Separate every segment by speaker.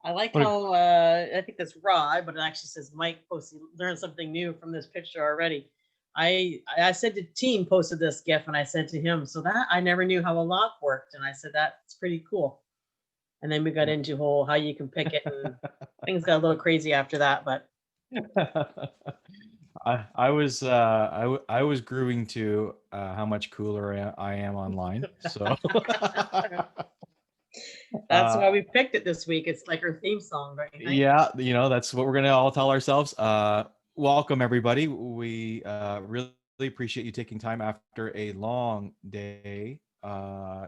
Speaker 1: I like
Speaker 2: What a,
Speaker 1: how I think that's Rod, but it actually says Mike posted learned something new from this picture already. I said to team posted this GIF and I said to him, so that I never knew how a lock worked, and I said that's pretty cool. And then we got into whole how you can pick it, and things got a little crazy after that. But
Speaker 2: I was grooving to how much cooler I am online. So
Speaker 1: that's
Speaker 2: uh,
Speaker 1: why we picked it this week. It's like our theme song, don't you think?
Speaker 2: yeah, that's what we're gonna all tell ourselves. Welcome everybody. We really appreciate you taking time after a long day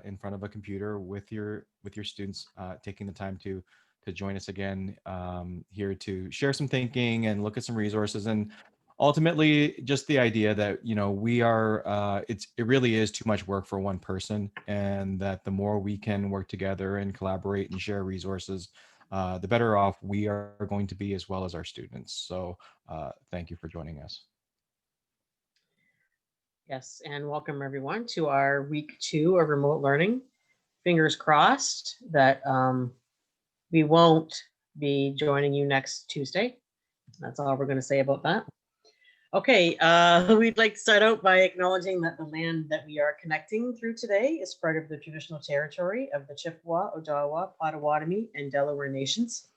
Speaker 2: in front of a computer with your students, taking the time to join us again, here to share some thinking and look at some resources, and ultimately just the idea that we are it really is too much work for one person, and that the more we can work together and collaborate and share resources, the better off we are going to be, as well as our students. So thank you for joining us.
Speaker 1: Yes, and welcome everyone to our week 2 of remote learning. Fingers crossed that we won't be joining you next Tuesday. That's all we're going to say about that. Okay, we'd like to start out by acknowledging that the land that we are connecting through today is part of the traditional territory of the Chippewa, Odawa, Potawatomi, and Delaware nations.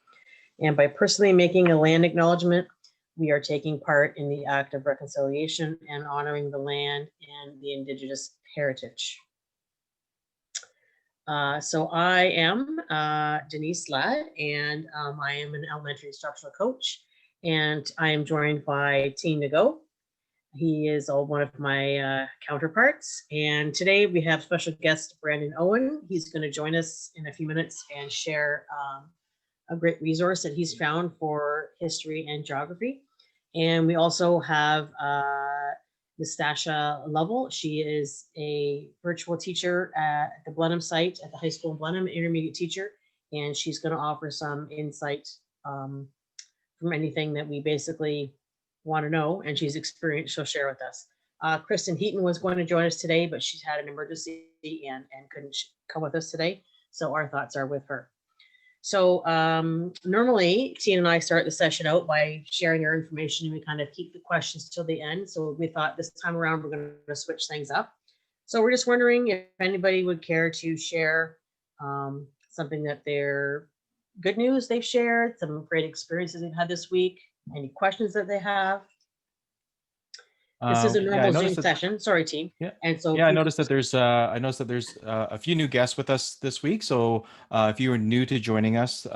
Speaker 1: And by personally making a land acknowledgement, we are taking part in the act of reconciliation and honoring the land and the Indigenous heritage. So I am Denise Ladd, and I am an elementary instructional coach, and I am joined by Team Nago. He is one of my counterparts, and today we have special guest Brandon Owen. He's going to join us in a few minutes and share a great resource that he's found for history and geography. And we also have Nastasha Lovell. She is a virtual teacher at the Blenheim site at the high school in Blenheim, intermediate teacher, and she's going to offer some insight from anything that we basically want to know, and she's experienced. She'll share with us. Kristen Heaton was going to join us today, but she's had an emergency and couldn't come with us today. So our thoughts are with her. So normally Tina and I start the session out by sharing our information, and we kind of keep the questions till the end. So we thought this time around we're going to switch things up. So we're just wondering if anybody would care to share something that they're good news they've shared, some great experiences they've had this week, any questions that they have. This is a
Speaker 2: Yeah, I
Speaker 1: normal
Speaker 2: noticed
Speaker 1: Zoom
Speaker 2: that.
Speaker 1: session. Sorry, team.
Speaker 2: Yeah,
Speaker 1: And so
Speaker 2: yeah,
Speaker 1: people
Speaker 2: I noticed that there's a few new guests with us this week. So if you are new to joining us,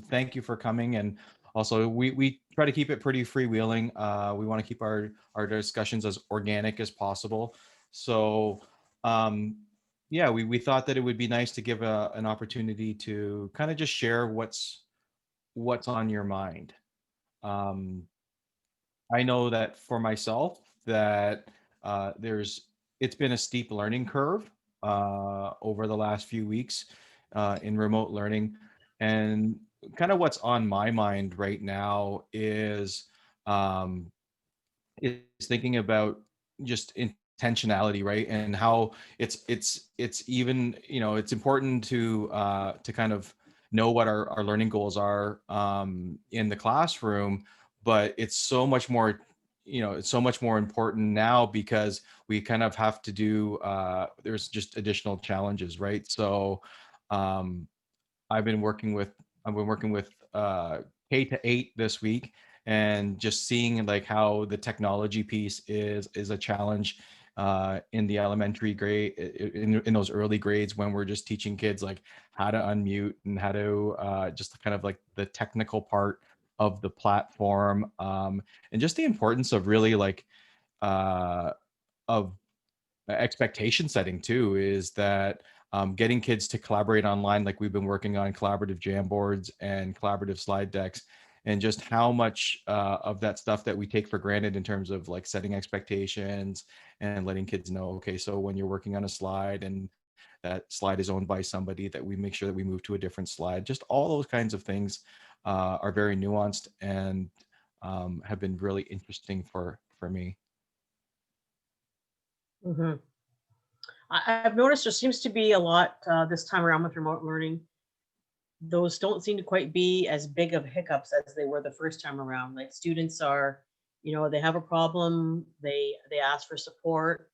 Speaker 2: thank you for coming. And also, we try to keep it pretty freewheeling. We want to keep our discussions as organic as possible. So yeah, we thought that it would be nice to give an opportunity to kind of just share what's on your mind. Um, I know that for myself that there's it's been a steep learning curve over the last few weeks in remote learning, and kind of what's on my mind right now um, is thinking about just intentionality, right? And how it's even it's important to kind of know what our learning goals are in the classroom, but it's so much more it's so much more important now because we kind of have to do there's just additional challenges, right? So um, I've been working with K-8 this week, and just seeing like how the technology piece is a challenge in the elementary grade, in those early grades, when we're just teaching kids like how to unmute and how to just kind of like the technical part of the platform, and just the importance of really like uh, of expectation setting too, is that getting kids to collaborate online, like we've been working on collaborative Jamboards and collaborative slide decks, and just how much of that stuff that we take for granted in terms of like setting expectations and letting kids know, okay, so when you're working on a slide and that slide is owned by somebody, that we make sure that we move to a different slide. Just all those kinds of things are very nuanced and have been really interesting for me.
Speaker 1: Mhm. I've noticed there seems to be a lot this time around with remote learning. those don't seem to quite be as big of hiccups as they were the first time around. Like students are, they have a problem, they ask for support,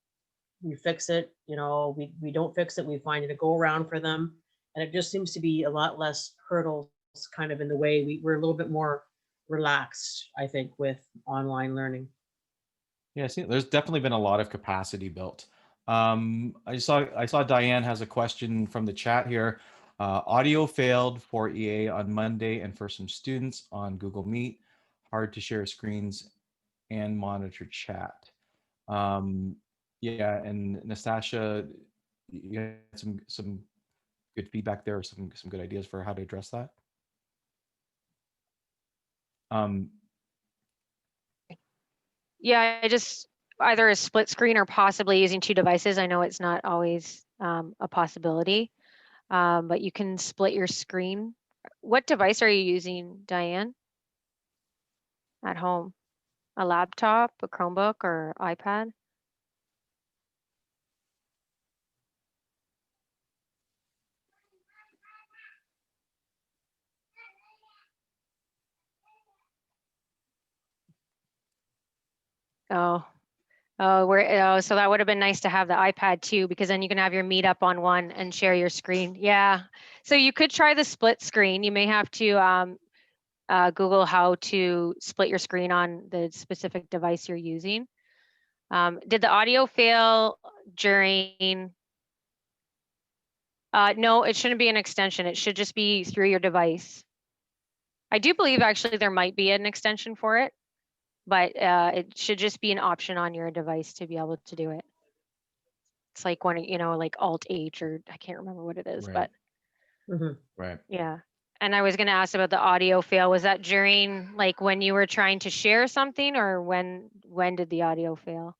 Speaker 1: we fix it, we don't fix it, we find it a go around for them. And it just seems to be a lot less hurdles kind of in the way we're a little bit more relaxed, I think, with online learning.
Speaker 2: Yeah, see, there's definitely been a lot of capacity built. I saw Diane has a question from the chat here. Audio failed for EA on Monday and for some students on Google Meet. Hard to share screens and monitor chat. Um, yeah, and Nastasha, you had some good feedback there, some good ideas for how to address that. Um,
Speaker 3: Yeah, I just either a split screen or possibly using two devices. I know it's not always a possibility, but you can split your screen. What device are you using, Diane, at home? A laptop, a Chromebook, or iPad? Oh, so that would have been nice to have the iPad too, because then you can have your meet up on one and share your screen. Yeah. So you could try the split screen. You may have to Google how to split your screen on the specific device you're using. Did the audio fail during? No, it shouldn't be an extension. It should just be through your device. I do believe actually there might be an extension for it, but it should just be an option on your device to be able to do it. It's like one, like Alt H, or I can't remember what it is,
Speaker 2: right,
Speaker 1: Mhm.
Speaker 2: right.
Speaker 3: yeah. And I was going to ask about the audio fail. Was that during like when you were trying to share something, or when did the audio fail?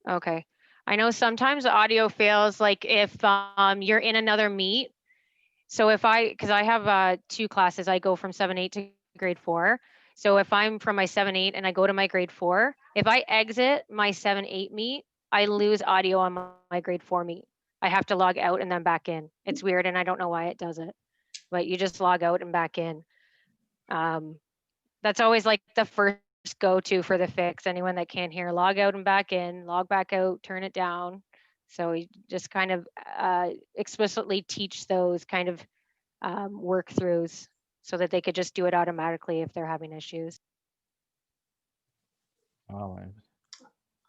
Speaker 3: Okay. I know sometimes the audio fails like if you're in another meet. So because I have two classes, I go from 7-8 to grade 4. So if I'm from my 7-8 and I go to my grade 4, if I exit my 7-8 meet, I lose audio on my grade 4 meet. I have to log out and then back in. It's weird and I don't know why it does it, but you just log out and back in. That's always like the first go-to for the fix. Anyone that can't hear, log out and back in, log back out, turn it down. So we just kind of explicitly teach those kind of work-throughs so that they could just do it automatically if they're having issues.
Speaker 2: Oh,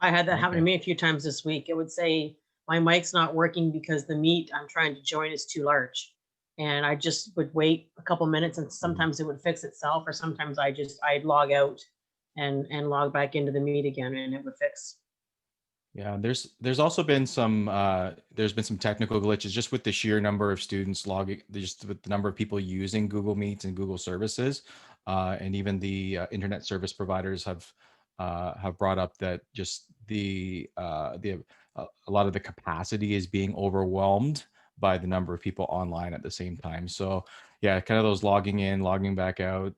Speaker 1: I had that happen to
Speaker 2: okay.
Speaker 1: me a few times this week. It would say my mic's not working because the meet I'm trying to join is too large. And I just would wait a couple minutes and sometimes it would fix itself, or sometimes I'd log out and log back into the meet again and it would fix.
Speaker 2: Yeah, there's also been some there's been some technical glitches just with the sheer number of students logging, just with the number of people using Google Meets and Google services, and even the internet service providers have brought up that just a lot of the capacity is being overwhelmed by the number of people online at the same time. So yeah, kind of those logging in, logging back out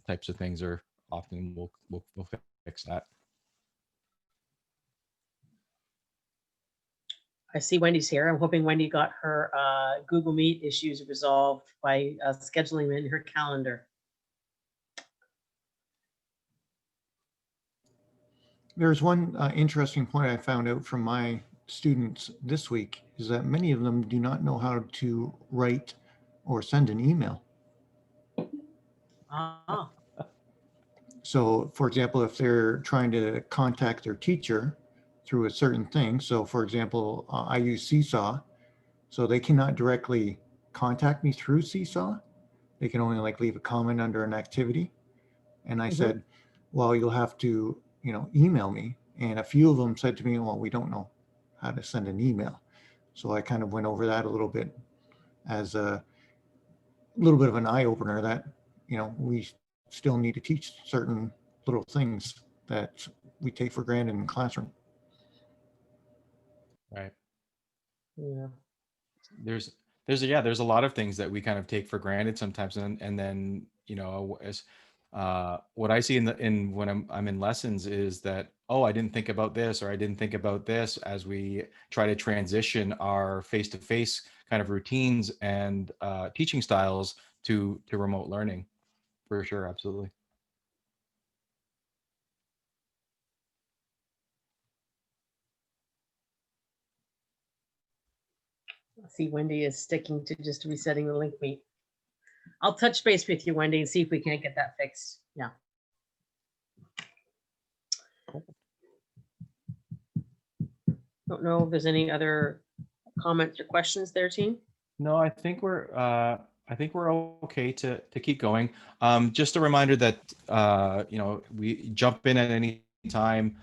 Speaker 2: types of things are often we'll fix that.
Speaker 1: I see Wendy's here. I'm hoping Wendy got her Google Meet issues resolved by scheduling them in her calendar.
Speaker 4: There's one interesting point I found out from my students this week is that many of them do not know how to write or send an email.
Speaker 1: Ah,
Speaker 4: So, for example, if they're trying to contact their teacher through a certain thing, so for example, I use Seesaw, so they cannot directly contact me through Seesaw. They can only like leave a comment under an activity. And I said, well, you'll have to, email me. And a few of them said to me, well, we don't know how to send an email. So I kind of went over that a little bit as a little bit of an eye opener that, we still need to teach certain little things that we take for granted in the classroom.
Speaker 2: Right.
Speaker 1: yeah.
Speaker 2: There's a lot of things that we kind of take for granted sometimes, and then as what I see in when I'm in lessons is that, oh, I didn't think about this, or I didn't think about this, as we try to transition our face-to-face kind of routines and teaching styles to remote learning. For sure, absolutely.
Speaker 1: I see Wendy is sticking to just resetting the link meet. I'll touch base with you, Wendy, and see if we can't get that fixed. Yeah. Don't know if there's any other comments or questions there, team.
Speaker 2: No, I think we're okay to keep going. Just a reminder that we jump in at any time.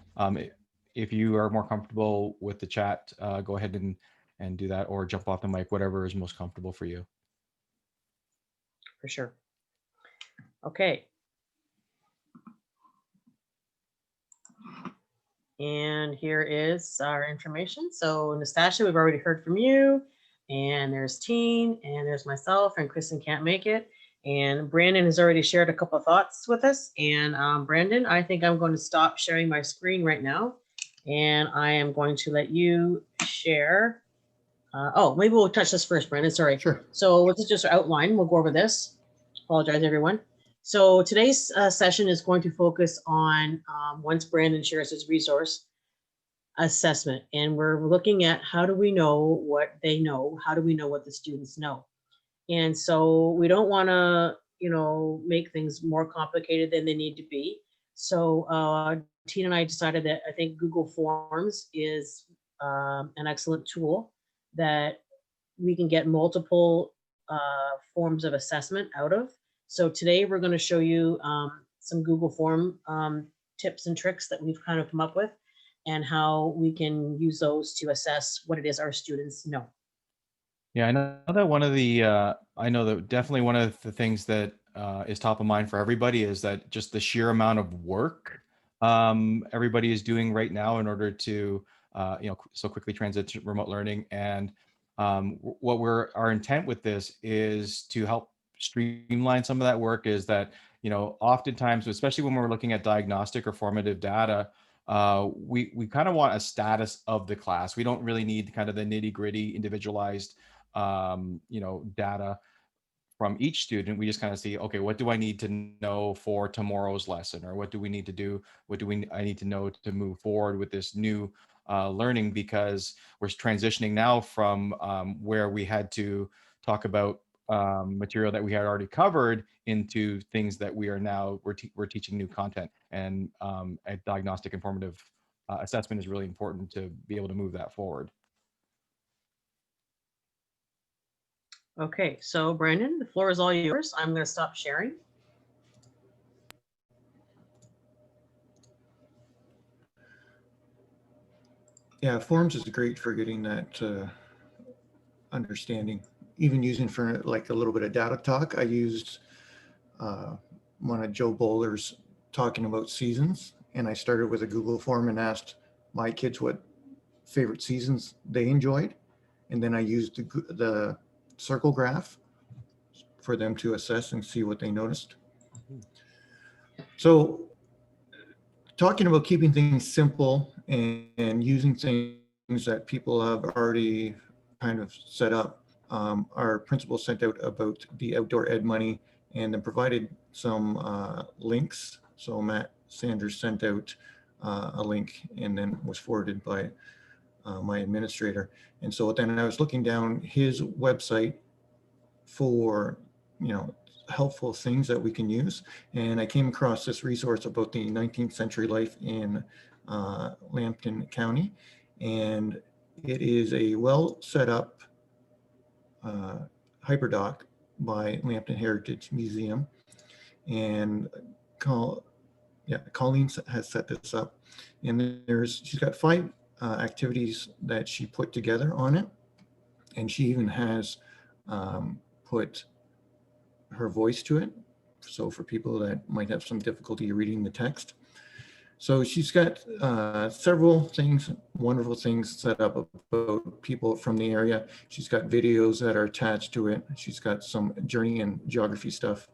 Speaker 2: If you are more comfortable with the chat, go ahead and do that, or jump off the mic, whatever is most comfortable for you.
Speaker 1: For sure. Okay. And here is our information. So Nastasia, we've already heard from you, and there's Teen, and there's myself, and Kristen can't make it. And Brandon has already shared a couple of thoughts with us. And Brandon, I think I'm going to stop sharing my screen right now. And I am going to let you share. Oh, maybe we'll touch this first, Brandon, sorry.
Speaker 4: Sure.
Speaker 1: So let's just outline, we'll go over this. Apologize, everyone. So today's session is going to focus on, once Brandon shares his resource, assessment. And we're looking at how do we know what they know? How do we know what the students know? And so we don't want to, make things more complicated than they need to be. So Tina and I decided that I think Google Forms is an excellent tool that we can get multiple forms of assessment out of. So today we're going to show you some Google Form tips and tricks that we've kind of come up with, and how we can use those to assess what it is our students know.
Speaker 2: Yeah, I know that definitely one of the things that is top of mind for everybody is that just the sheer amount of work everybody is doing right now in order to so quickly transition to remote learning. And our intent with this is to help streamline some of that work. Is that, oftentimes, especially when we're looking at diagnostic or formative data, we kind of want a status of the class. We don't really need kind of the nitty-gritty individualized data from each student. We just kind of see, okay, what do I need to know for tomorrow's lesson, or what do we need to do? I need to know to move forward with this new learning, because we're transitioning now from where we had to talk about material that we had already covered into things that we're teaching new content. And a diagnostic and formative assessment is really important to be able to move that forward.
Speaker 1: Okay, so Brandon, the floor is all yours. I'm going to stop sharing.
Speaker 4: Yeah, Forms is great for getting that understanding. Even using for like a little bit of data talk, I used one of Joe Bowler's talking about seasons, and I started with a Google form and asked my kids what favorite seasons they enjoyed, and then I used the circle graph for them to assess and see what they noticed. So talking about keeping things simple and using things that people have already kind of set up, our principal sent out about the outdoor ed money and then provided some links. So Matt Sanders sent out a link and then was forwarded by my administrator. And so then I was looking down his website for, helpful things that we can use. And I came across this resource about the 19th century life in Lambton County. And it is a well set up hyperdoc by Lambton Heritage Museum. And Colleen has set this up. And she's got 5 activities that she put together on it. And she even has put her voice to it. So for people that might have some difficulty reading the text. So she's got several things, wonderful things set up about people from the area. She's got videos that are attached to it. She's got some journey and geography stuff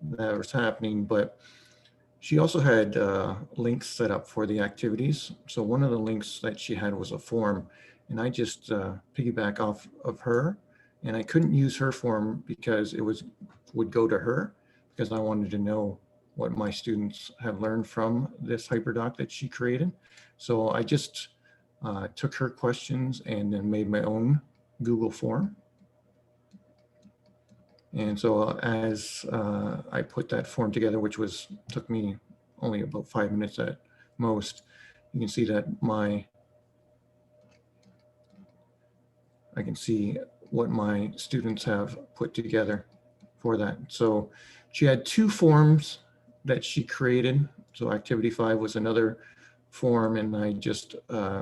Speaker 4: that was happening, but she also had links set up for the activities. So one of the links that she had was a form, and I just piggyback off of her, and I couldn't use her form because it would go to her, because I wanted to know what my students have learned from this hyperdoc that she created. So I just took her questions and then made my own Google form. And so as I put that form together, which took me only about 5 minutes at most, you can see that I can see what my students have put together for that. So she had 2 forms that she created. So activity 5 was another form, and I just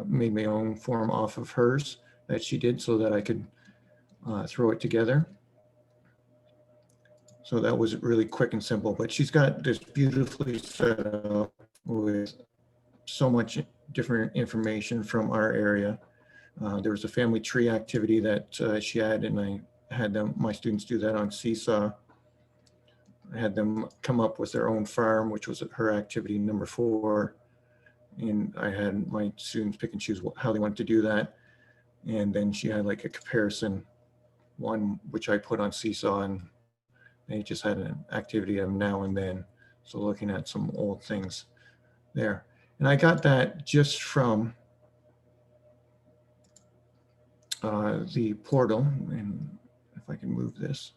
Speaker 4: made my own form off of hers that she did so that I could throw it together. So that was really quick and simple, but she's got this beautifully set up with so much different information from our area. There was a family tree activity that she had, and I had my students do that on Seesaw. I had them come up with their own farm, which was her activity number 4. And I had my students pick and choose how they wanted to do that. And then she had like a comparison one, which I put on Seesaw, and they just had an activity of now and then. So looking at some old things there. And I got that just from the portal. And if I can move this.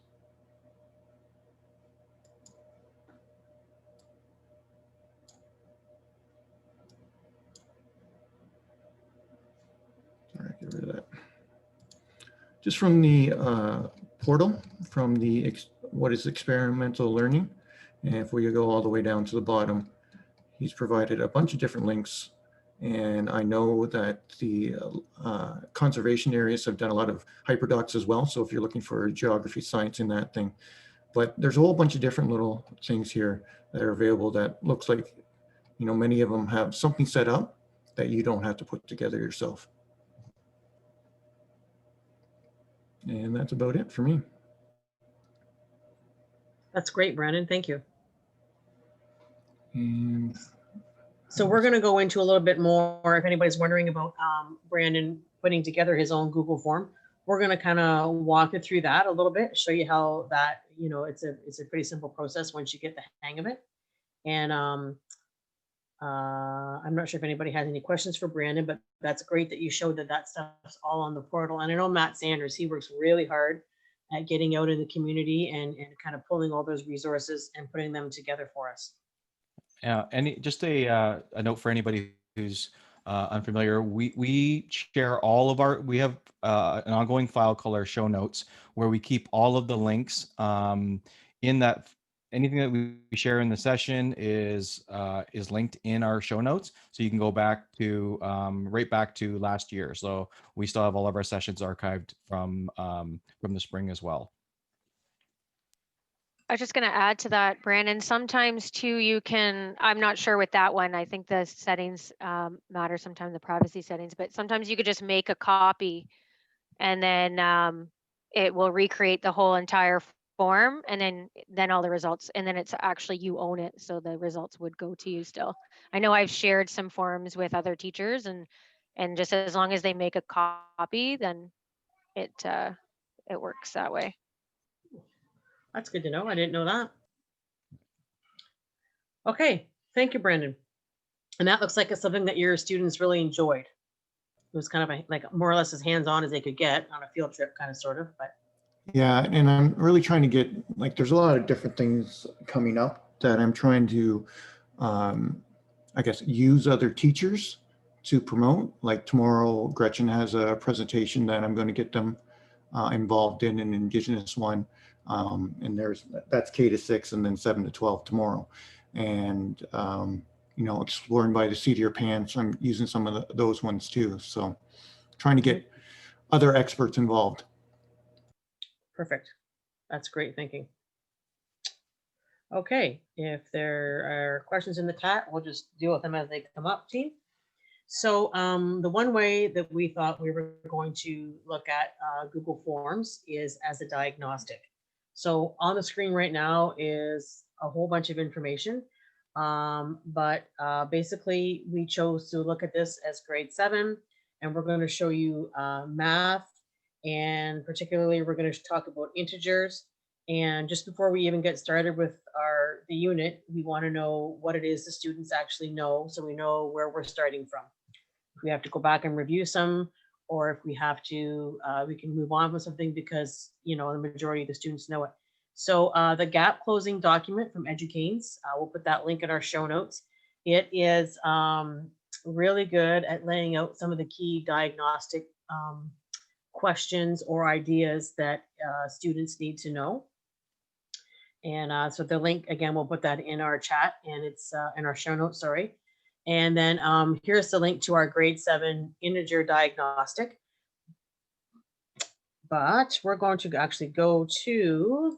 Speaker 4: Sorry, get rid of that. Just from the portal, from the what is experimental learning. And if we go all the way down to the bottom, he's provided a bunch of different links. And I know that the conservation areas have done a lot of hyperdocs as well. So if you're looking for geography, science in that thing, but there's a whole bunch of different little things here that are available that looks like, you know, many of them have something set up that you don't have to put together yourself. And that's about it for me.
Speaker 1: That's great, Brandon. Thank you.
Speaker 4: And
Speaker 1: So we're going to go into a little bit more. If anybody's wondering about Brandon putting together his own Google form, we're going to kind of walk it through that a little bit, show you how that, you know, it's a pretty simple process once you get the hang of it. And I'm not sure if anybody has any questions for Brandon, but that's great that you showed that stuff's all on the portal. And I know Matt Sanders, he works really hard at getting out in the community and kind of pulling all those resources and putting them together for us.
Speaker 2: Just a note for anybody who's unfamiliar, we share all of we have an ongoing file called our show notes, where we keep all of the links in that. Anything that we share in the session is linked in our show notes, so you can go back to right back to last year. So we still have all of our sessions archived from the spring as well.
Speaker 3: I was just going to add to that, Brandon. Sometimes too, you can, I'm not sure with that one. I think the settings matter sometimes, the privacy settings, but sometimes you could just make a copy and then it will recreate the whole entire form, and then all the results, and then it's actually you own it. So the results would go to you still. I know I've shared some forms with other teachers, and just as long as they make a copy, then it works that way.
Speaker 1: That's good to know. I didn't know that. Okay, thank you, Brandon. And that looks like it's something that your students really enjoyed. It was kind of like more or less as hands-on as they could get on a field trip, kind of, sort of, but.
Speaker 4: yeah, and I'm really trying to get, like, there's a lot of different things coming up that I'm trying to, I guess, use other teachers to promote. Like tomorrow, Gretchen has a presentation that I'm going to get them involved in, an Indigenous one. And that's K to 6 and then 7 to 12 tomorrow. And, you know, exploring by the seat of your pants, I'm using some of those ones too. So trying to get other experts involved.
Speaker 1: Perfect. That's great thinking. Okay, if there are questions in the chat, we'll just deal with them as they come up, team. So the one way that we thought we were going to look at Google Forms is as a diagnostic. So on the screen right now is a whole bunch of information. But basically we chose to look at this as grade 7, and we're going to show you math, and particularly we're going to talk about integers. And just before we even get started with the unit, we want to know what it is the students actually know, so we know where we're starting from. If we have to go back and review some, or if we have to, we can move on with something because, you know, the majority of the students know it. So the gap closing document from Educanes, we'll put that link in our show notes. It is really good at laying out some of the key diagnostic questions or ideas that students need to know. And so the link, again, we'll put that in our chat, and it's in our show notes, sorry. And then here's the link to our grade 7 integer diagnostic. But we're going to actually go to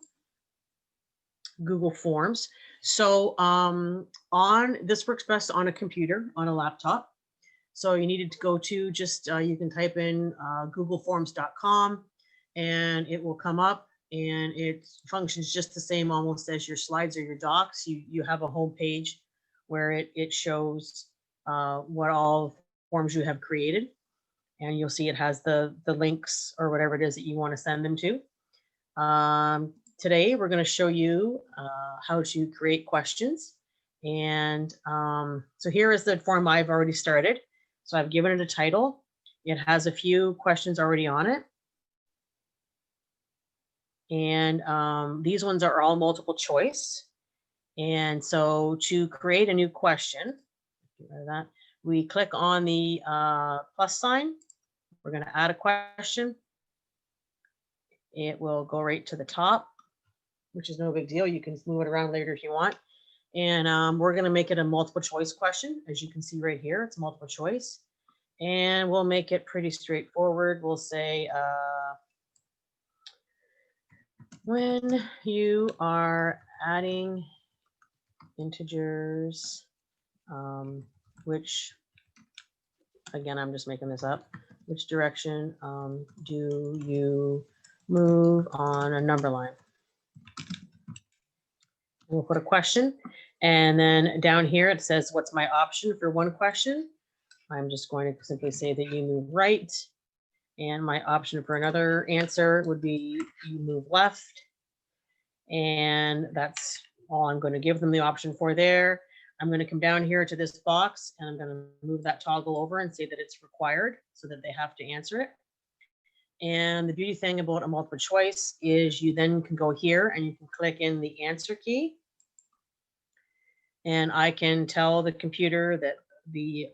Speaker 1: Google Forms. So this works best on a computer, on a laptop. So you needed to go to just, you can type in googleforms.com and it will come up, and it functions just the same almost as your slides or your docs. You have a home page where it shows what all forms you have created, and you'll see it has the links or whatever it is that you want to send them to. Today we're going to show you how to create questions, and so here is the form I've already started. So I've given it a title. It has a few questions already on it. And these ones are all multiple choice. And so to create a new question, get rid of that, we click on the plus sign. We're going to add a question. It will go right to the top, which is no big deal. You can move it around later if you want. And we're going to make it a multiple choice question. As you can see right here, it's multiple choice. And we'll make it pretty straightforward. We'll say, when you are adding integers, which, again, I'm just making this up, which direction do you move on a number line? We'll put a question, and then down here it says, what's my option for one question? I'm just going to simply say that you move right, and my option for another answer would be you move left, and that's all I'm going to give them the option for there. I'm going to come down here to this box, and I'm going to move that toggle over and say that it's required so that they have to answer it. And the beauty thing about a multiple choice is you then can go here and you can click in the answer key, and I can tell the computer that the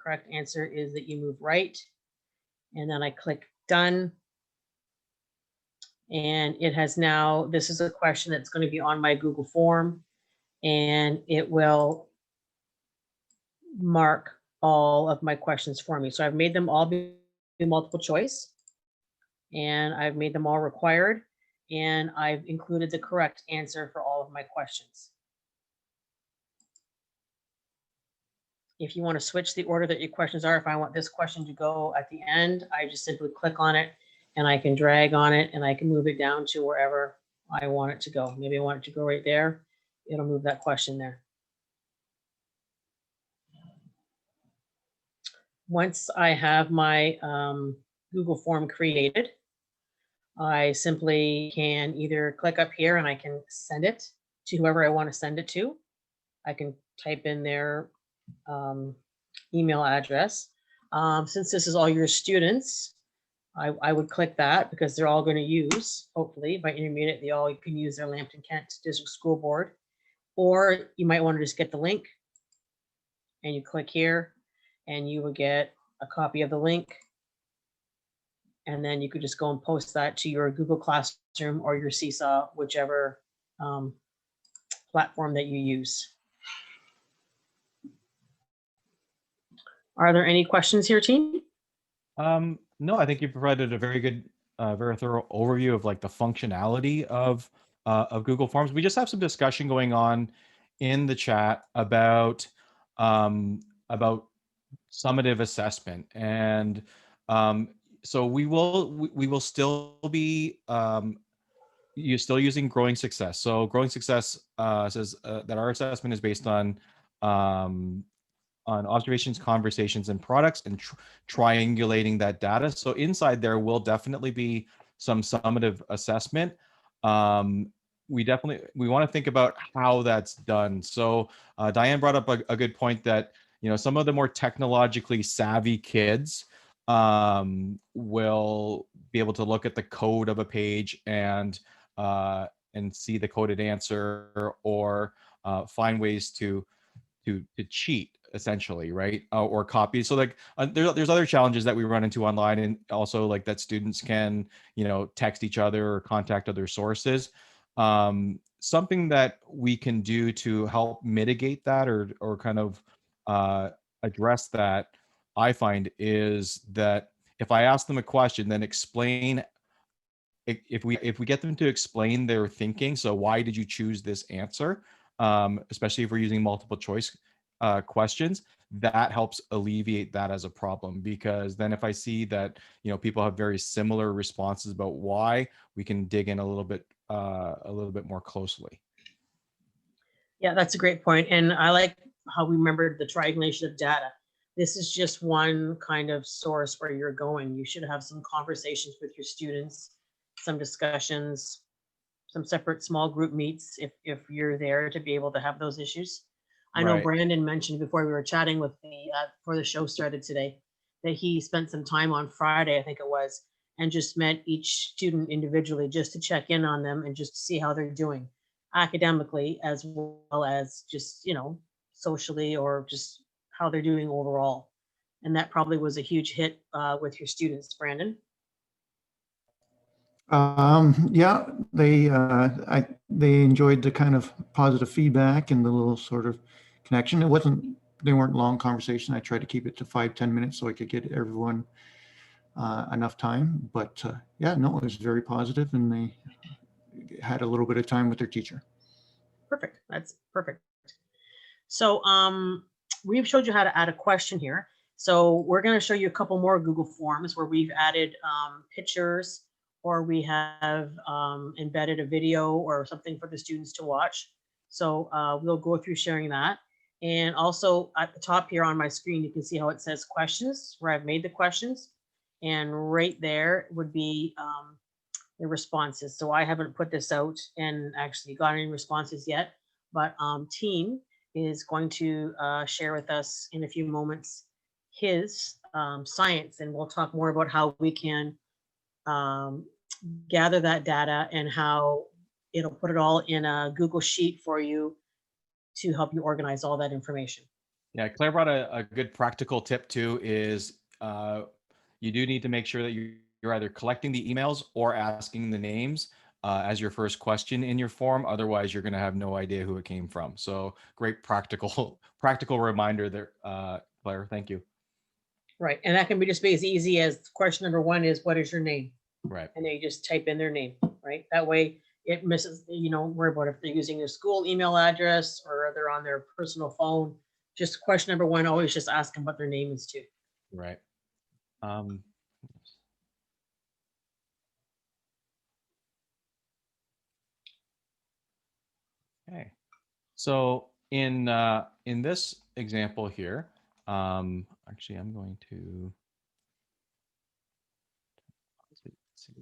Speaker 1: correct answer is that you move right. And then I click done. And it has now, this is a question that's going to be on my Google form, and it will mark all of my questions for me. So I've made them all be multiple choice, and I've made them all required, and I've included the correct answer for all of my questions. If you want to switch the order that your questions are, if I want this question to go at the end, I just simply click on it, and I can drag on it, and I can move it down to wherever I want it to go. Maybe I want it to go right there. It'll move that question there. Once I have my Google form created, I simply can either click up here and I can send it to whoever I want to send it to. I can type in their email address. Since this is all your students, I would click that because they're all going to use, hopefully by intermediate, they all can use their Lambton Kent District School Board. Or you might want to just get the link, and you click here and you will get a copy of the link. And then you could just go and post that to your Google Classroom or your Seesaw, whichever platform that you use. Are there any questions here, team?
Speaker 2: No, I think you provided a very good, very thorough overview of like the functionality of Google Forms. We just have some discussion going on in the chat about summative assessment, and so we will still be you're still using growing success. So growing success says that our assessment is based on observations, conversations, and products, and triangulating that data. So inside there will definitely be some summative assessment. We want to think about how that's done. So Diane brought up a good point that, you know, some of the more technologically savvy kids will be able to look at the code of a page and see the coded answer, or find ways to cheat, essentially, right? Or copy. So like there's other challenges that we run into online, and also like that students can, you know, text each other or contact other sources. Something that we can do to help mitigate that, or kind of address that, I find, is that if I ask them a question, then explain, if we get them to explain their thinking. So why did you choose this answer? Especially if we're using multiple choice questions, that helps alleviate that as a problem. Because then if I see that, you know, people have very similar responses about why, we can dig in a little bit more closely.
Speaker 1: Yeah, that's a great point. And I like how we remembered the triangulation of data. This is just one kind of source where you're going. You should have some conversations with your students, some discussions, some separate small group meets if you're there to be able to have those issues. I know
Speaker 2: Right.
Speaker 1: Brandon mentioned before we were chatting with before the show started today, that he spent some time on Friday, I think it was, and just met each student individually just to check in on them and just to see how they're doing academically, as well as just, you know, socially, or just how they're doing overall. And that probably was a huge hit with your students, Brandon.
Speaker 4: Yeah, they enjoyed the kind of positive feedback and the little sort of connection. They weren't long conversation. I tried to keep it to 5-10 minutes so I could get everyone enough time. But yeah, no, it was very positive, and they had a little bit of time with their teacher.
Speaker 1: Perfect. That's perfect. So we've showed you how to add a question here. So we're going to show you a couple more Google Forms where we've added pictures, or we have embedded a video or something for the students to watch. So we'll go through sharing that. And also at the top here on my screen, you can see how it says questions, where I've made the questions. And right there would be the responses. So I haven't put this out and actually got any responses yet, but team is going to share with us in a few moments his science, and we'll talk more about how we can gather that data and how it'll put it all in a Google Sheet for you to help you organize all that information.
Speaker 2: Yeah, Claire brought a good practical tip too, is you do need to make sure that you're either collecting the emails or asking the names as your first question in your form. Otherwise, you're going to have no idea who it came from. So great practical reminder there, Claire. Thank you.
Speaker 1: Right. And that can be just be as easy as question number 1 is, what is your name?
Speaker 2: Right.
Speaker 1: And they just type in their name, right? That way it misses, you know, worry about if they're using their school email address or they're on their personal phone. Just question number 1, always just ask them what their name is too.
Speaker 2: Right. Okay. So in this example here, actually, I'm going to see.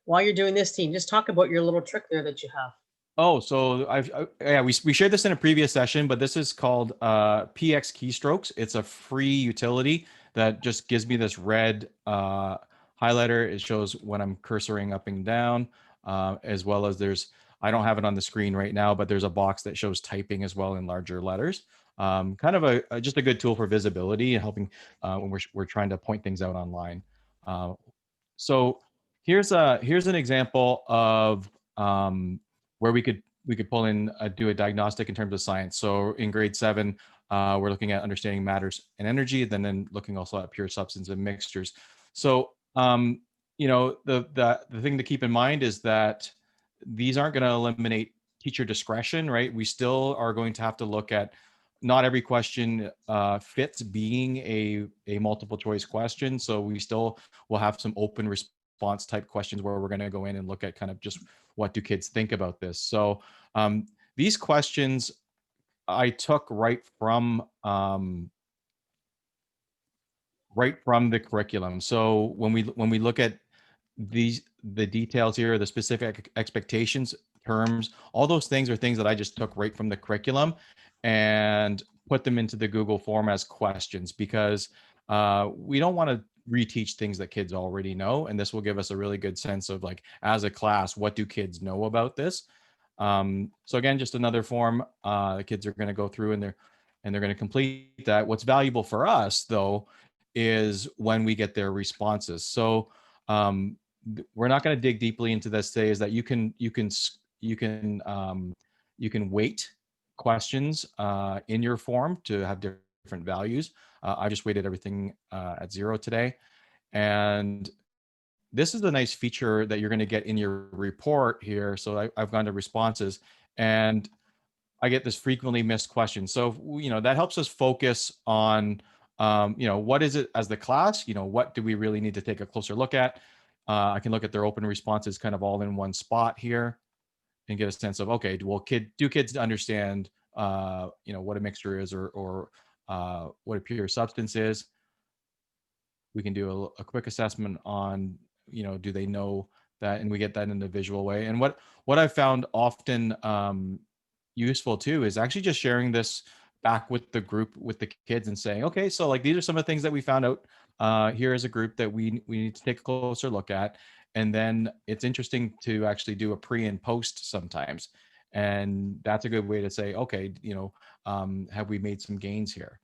Speaker 1: While you're doing this, team, just talk about your little trick there that you have.
Speaker 2: Oh, so yeah, we shared this in a previous session, but this is called pxKeystrokes. It's a free utility that just gives me this red highlighter. It shows when I'm cursoring up and down, as well as I don't have it on the screen right now, but there's a box that shows typing as well in larger letters. Kind of just a good tool for visibility and helping when we're trying to point things out online. So here's an example of where we could pull in do a diagnostic in terms of science. So in grade 7, we're looking at understanding matters and energy, then looking also at pure substance and mixtures. So you know, the thing to keep in mind is that these aren't going to eliminate teacher discretion, right? We still are going to have to look at, not every question fits being a multiple choice question. So we still will have some open response type questions where we're going to go in and look at kind of just what do kids think about this. So these questions I took right from the curriculum. So when we look at the details here, the specific expectations, terms, all those things are things that I just took right from the curriculum and put them into the Google form as questions, because we don't want to reteach things that kids already know. And this will give us a really good sense of, like, as a class, what do kids know about this? So again, just another form the kids are going to go through, and they're going to complete that. What's valuable for us, though, is when we get their responses. So we're not going to dig deeply into this today. Is that you can weight questions in your form to have different values. I just weighted everything at 0 today, and this is the nice feature that you're going to get in your report here. So I've gone to responses, and I get this frequently missed question. So, that helps us focus on, what is it as the class? What do we really need to take a closer look at? I can look at their open responses kind of all in one spot here and get a sense of, okay, do kids understand, what a mixture is, or what a pure substance is? We can do a quick assessment on, do they know that? And we get that in a visual way. And what I've found often useful too is actually just sharing this back with the group, with the kids, and saying, okay, so like these are some of the things that we found out here as a group that we need to take a closer look at. And then it's interesting to actually do a pre and post sometimes. And that's a good way to say, okay, have we made some gains here?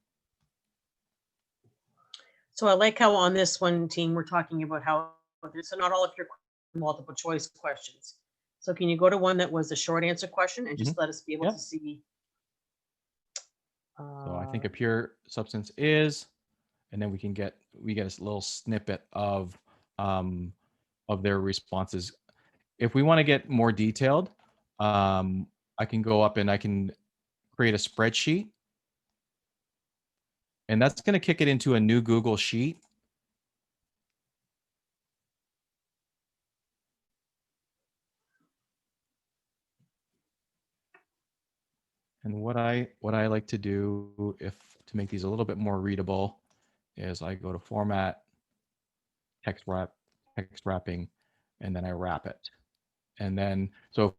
Speaker 1: So I like how on this one, team, we're talking about how, so not all of your multiple choice questions. So can you go to one that was a short answer question and just let us be able to see?
Speaker 2: So I think a pure substance is, and then we get a little snippet of their responses. If we want to get more detailed, I can go up and I can create a spreadsheet, and that's going to kick it into a new Google Sheet. And what I like to do, to make these a little bit more readable, is I go to Format, Text Wrapping, and then I wrap it. And then so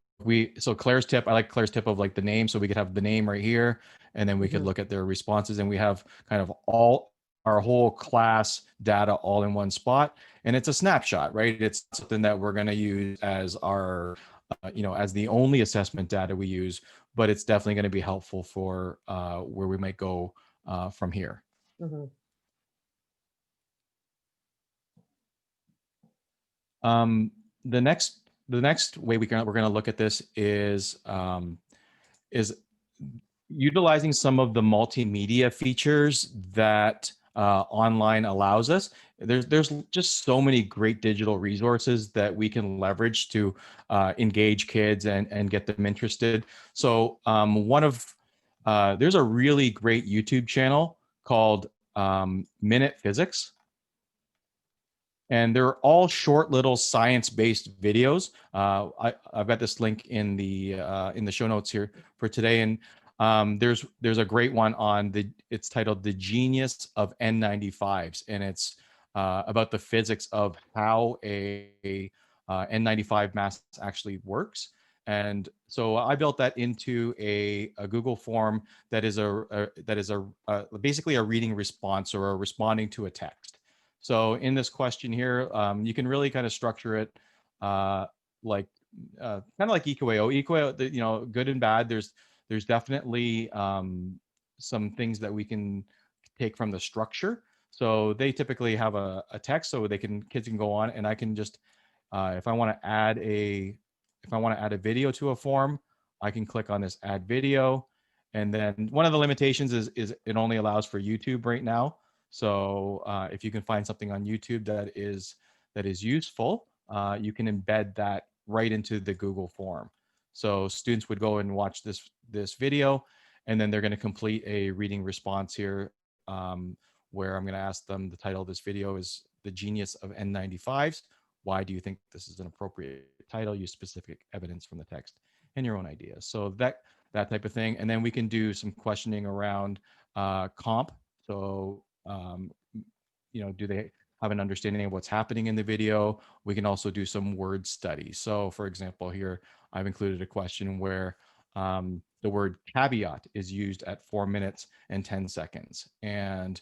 Speaker 2: Claire's tip, I like Claire's tip of like the name, so we could have the name right here, and then we could look at their responses, and we have kind of all our whole class data all in one spot. And it's a snapshot, right? It's something that we're going to use as our as the only assessment data we use, but it's definitely going to be helpful for where we might go from here. The next way we're going to look at this is utilizing some of the multimedia features that online allows us. There's just so many great digital resources that we can leverage to engage kids and get them interested. So there's a really great YouTube channel called Minute Physics. And they're all short little science-based videos. I've got this link in the show notes here for today. And there's a great one on it's titled "The Genius of N95s," and it's about the physics of how a N95 mask actually works. And so I built that into a Google form that is basically a reading response, or a responding to a text. So in this question here, you can really kind of structure it like kind of like EQAO, good and bad. There's definitely some things that we can take from the structure. So they typically have a text, so kids can go on, and I can just if I want to add a video to a form, I can click on this add video. And then one of the limitations is it only allows for YouTube right now. So if you can find something on YouTube that is useful, you can embed that right into the Google form. So students would go and watch this video, and then they're going to complete a reading response here, where I'm going to ask them, the title of this video is "The Genius of N95s," why do you think this is an appropriate title? Use specific evidence from the text and your own ideas. So that type of thing. And then we can do some questioning around comp. So, do they have an understanding of what's happening in the video? We can also do some word study. So for example, here, I've included a question where the word caveat is used at 4 minutes and 10 seconds. And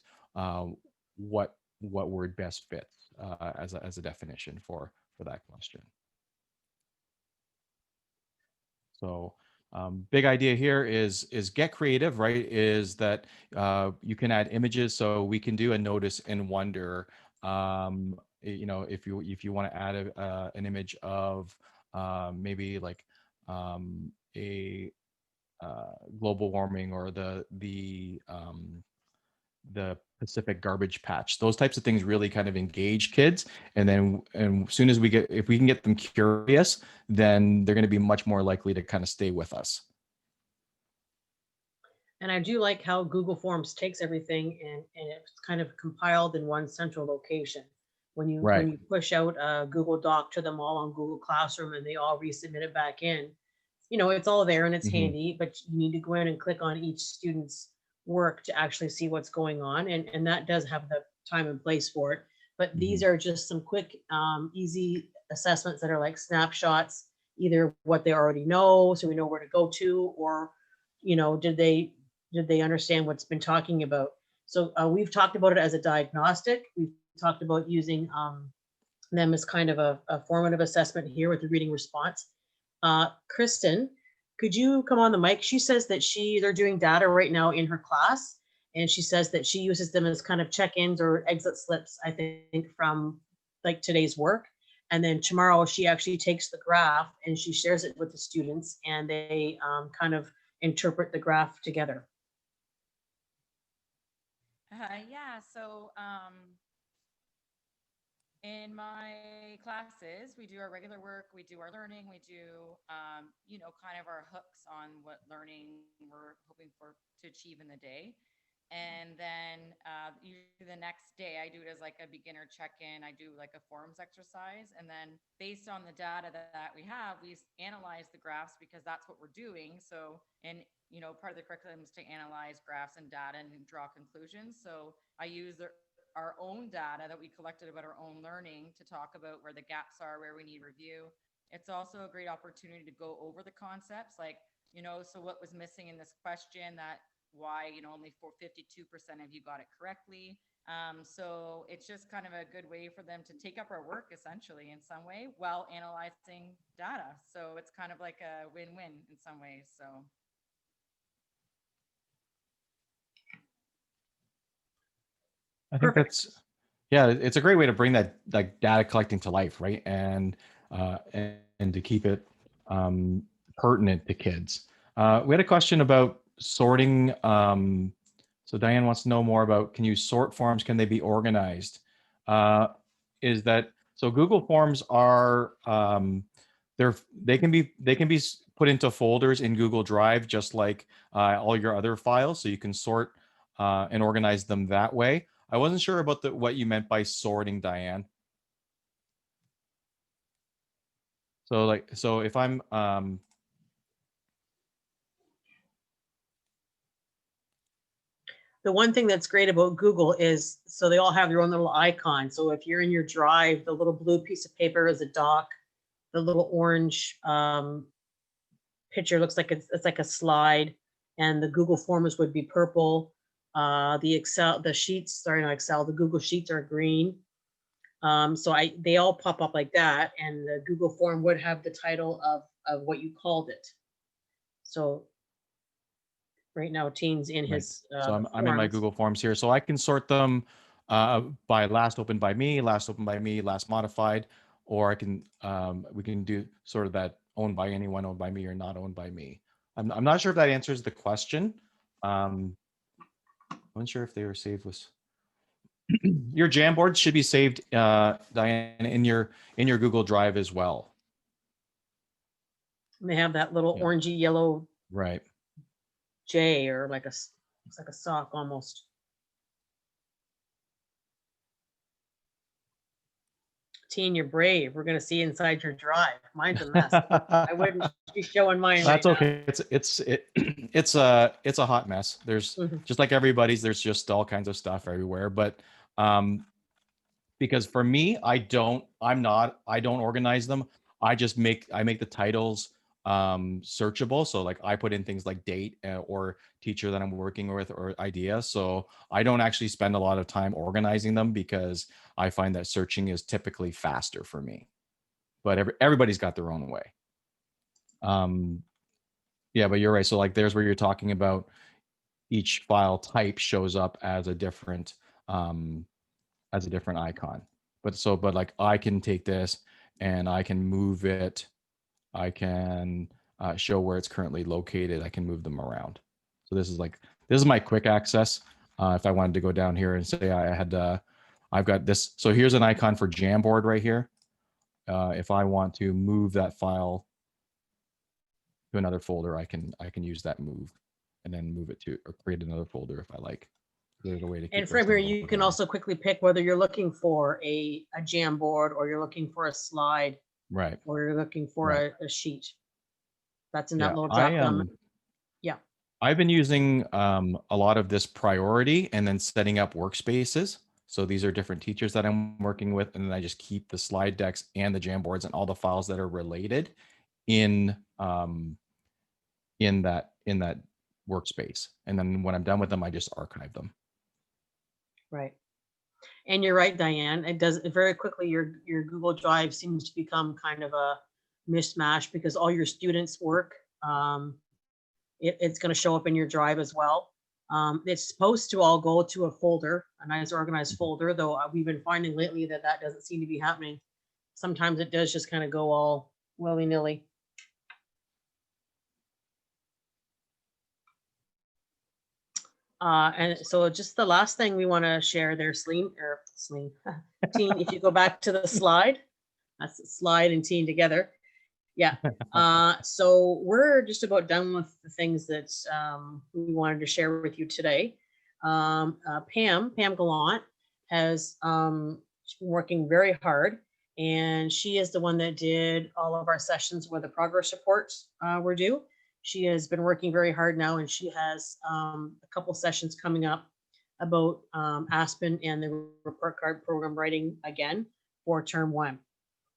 Speaker 2: what word best fits as a definition for that question. So big idea here is get creative, right? Is that you can add images, so we can do a notice and wonder. If you want to add an image of maybe like a global warming or the Pacific garbage patch. Those types of things really kind of engage kids. And as soon as if we can get them curious, then they're going to be much more likely to kind of stay with us.
Speaker 1: And I do like how Google Forms takes everything and it's kind of compiled in one central location. When you push out a Google Doc to them all on Google Classroom and they all resubmit it back in, it's all there and it's handy, but you need to go in and click on each student's work to actually see what's going on. And that does have the time and place for it. But these are just some quick, easy assessments that are like snapshots, either what they already know, so we know where to go to, or, did they understand what's been talking about? So we've talked about it as a diagnostic. We've talked about using them as kind of a formative assessment here with the reading response. Kristen, could you come on the mic? She says that they're doing data right now in her class, and she says that she uses them as kind of check-ins or exit slips, I think, from like today's work. And then tomorrow she actually takes the graph and she shares it with the students, and they kind of interpret the graph together.
Speaker 5: Yeah, so in my classes, we do our regular work, we do our learning, we do, kind of our hooks on what learning we're hoping to achieve in the day. And then usually the next day I do it as like a beginner check-in. I do like a forms exercise. And then based on the data that we have, we analyze the graphs because that's what we're doing. So, and part of the curriculum is to analyze graphs and data and draw conclusions. So I use our own data that we collected about our own learning to talk about where the gaps are, where we need review. It's also a great opportunity to go over the concepts, like, so what was missing in this question, that why, only 52% of you got it correctly. So it's just kind of a good way for them to take up our work essentially in some way while analyzing data. So it's kind of like a win-win in some ways. So.
Speaker 2: I think it's a great way to bring that like data collecting to life, right? And to keep it pertinent to kids. We had a question about sorting. So Diane wants to know more about, can you sort forms? Can they be organized? So Google Forms are, they can be put into folders in Google Drive, just like all your other files. So you can sort and organize them that way. I wasn't sure about what you meant by sorting, Diane. So if I'm
Speaker 1: the one thing that's great about Google is, so they all have their own little icon. So if you're in your Drive, the little blue piece of paper is a doc. The little orange picture looks like it's like a slide, and the Google Forms would be purple. The Google Sheets are green. So they all pop up like that, and the Google Form would have the title of what you called it. So right now, Teen's in his.
Speaker 2: So I'm in my Google Forms here, so I can sort them by last opened by me, last opened by me, last modified, or I can we can do sort of that owned by anyone, owned by me, or not owned by me. I'm not sure if that answers the question. I'm unsure if they were saved with. Your Jamboard should be saved, Diane, in your Google Drive as well.
Speaker 1: And they have that little orangey yellow J, or like looks like a sock almost. Teen, you're brave. We're gonna see inside your drive. Mine's a mess. I wouldn't be showing mine
Speaker 2: That's
Speaker 1: right
Speaker 2: okay. It's a hot mess. There's
Speaker 1: now. Mhm.
Speaker 2: just like everybody's, there's just all kinds of stuff everywhere. But because for me, I don't organize them. I make the titles searchable. So like I put in things like date or teacher that I'm working with or idea. So I don't actually spend a lot of time organizing them because I find that searching is typically faster for me. But everybody's got their own way. Yeah, but you're right. So like there's where you're talking about each file type shows up as a different icon. But like I can take this and I can move it. I can show where it's currently located. I can move them around. So this is my quick access. If I wanted to go down here and say I've got this. So here's an icon for Jamboard right here. If I want to move that file to another folder, I can use that move and then move it to or create another folder if I like. There's a way to keep
Speaker 1: And
Speaker 2: those
Speaker 1: from here,
Speaker 2: things
Speaker 1: you can
Speaker 2: organized.
Speaker 1: also quickly pick whether you're looking for a Jamboard or you're looking for a slide
Speaker 2: Right.
Speaker 1: or you're looking for
Speaker 2: Right.
Speaker 1: a sheet. That's in
Speaker 2: Yeah,
Speaker 1: that little drop down. Yeah.
Speaker 2: I've been using a lot of this priority and then setting up workspaces. So these are different teachers that I'm working with, and then I just keep the slide decks and the Jamboards and all the files that are related in that workspace. And then when I'm done with them, I just archive them.
Speaker 1: Right. And you're right, Diane. It does very quickly. Your Google Drive seems to become kind of a mishmash because all your students' work, it's going to show up in your drive as well. It's supposed to all go to a folder, a nice organized folder, though we've been finding lately that doesn't seem to be happening. Sometimes it does just kind of go all willy-nilly. And so just the last thing we want to share there, Teen, if you go back to the slide, that's slide and teen together. Yeah. So we're just about done with the things that we wanted to share with you today. Pam Gallant has been working very hard, and she is the one that did all of our sessions where the progress reports were due. She has been working very hard now, and she has a couple sessions coming up about Aspen and the report card program writing again for term 1.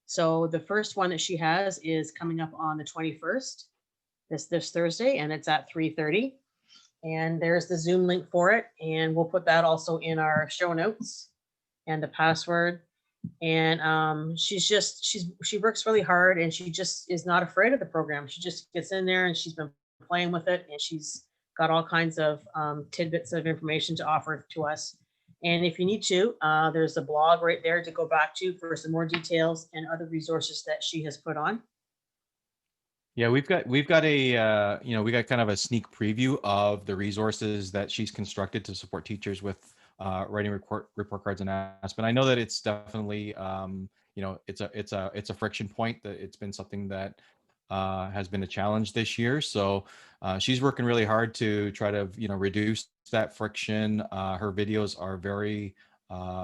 Speaker 1: So the first one that she has is coming up on the 21st, this Thursday, and it's at 3:30. And there's the Zoom link for it, and we'll put that also in our show notes and the password. And she works really hard, and she just is not afraid of the program. She just gets in there and she's been playing with it, and she's got all kinds of tidbits of information to offer to us. And if you need to, there's a blog right there to go back to for some more details and other resources that she has put on.
Speaker 2: Yeah, we've got a we got kind of a sneak preview of the resources that she's constructed to support teachers with writing report cards in Aspen. I know that it's definitely it's a friction point, that it's been something that has been a challenge this year. So she's working really hard to try to reduce that friction. Her videos are very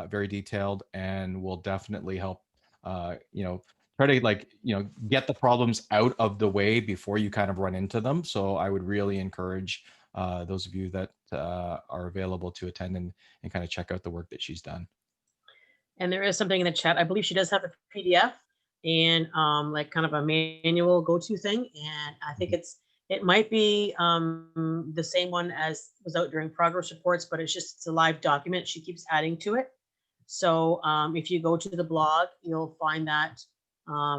Speaker 2: very detailed and will definitely help try to get the problems out of the way before you kind of run into them. So I would really encourage those of you that are available to attend and kind of check out the work that she's done.
Speaker 1: And there is something in the chat. I believe she does have a PDF and like kind of a manual go-to thing. And I think it might be the same one as was out during progress reports, but it's a live document. She keeps adding to it. So if you go to the blog, you'll find that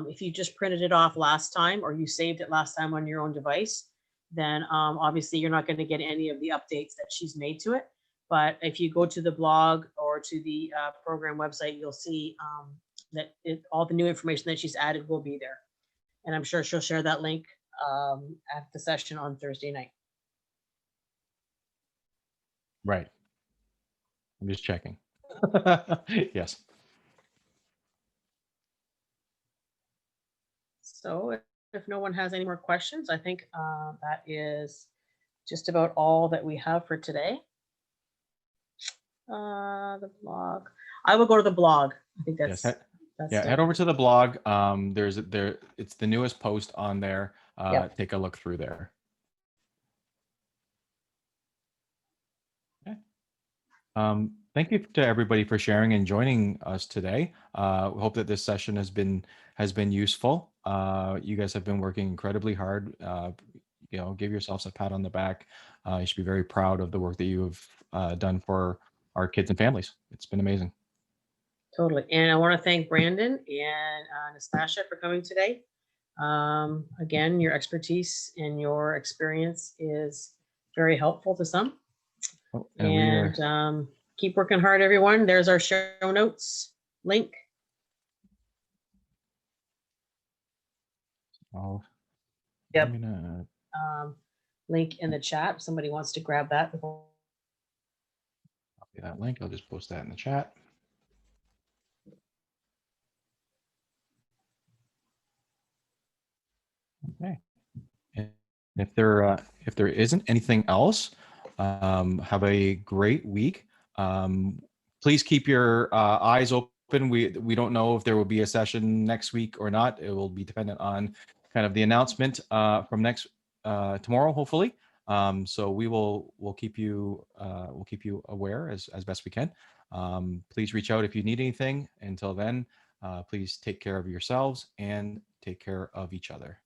Speaker 1: if you just printed it off last time or you saved it last time on your own device, then obviously you're not going to get any of the updates that she's made to it. But if you go to the blog or to the program website, you'll see that all the new information that she's added will be there. And I'm sure she'll share that link at the session on Thursday night.
Speaker 2: Right. I'm just checking. Yes.
Speaker 1: So if no one has any more questions, I think that is just about all that we have for today. The blog. I will go to the blog. I think that's That's
Speaker 2: Yeah,
Speaker 1: still-
Speaker 2: head over to the blog. It's the newest post on there.
Speaker 1: Yep.
Speaker 2: Take a look through there. Okay. Thank you to everybody for sharing and joining us today. We hope that this session has been useful. You guys have been working incredibly hard. Give yourselves a pat on the back. You should be very proud of the work that you have done for our kids and families. It's been amazing.
Speaker 1: Totally. And I want to thank Brandon and Nastasha for coming today. Again, your expertise and your experience is very helpful to some.
Speaker 2: Oh, and we are,
Speaker 1: And keep working hard, everyone. There's our show notes link.
Speaker 2: I'm
Speaker 1: Yep.
Speaker 2: gonna
Speaker 1: Link in the chat. If somebody wants to grab that.
Speaker 2: copy that link. I'll just post that in the chat. Okay. And if there isn't anything else, have a great week. Please keep your eyes open. We don't know if there will be a session next week or not. It will be dependent on kind of the announcement from next tomorrow, hopefully. So we'll keep you aware as best we can. Please reach out if you need anything. Until then, please take care of yourselves and take care of each other.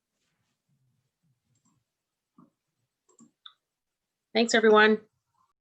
Speaker 1: Thanks, everyone.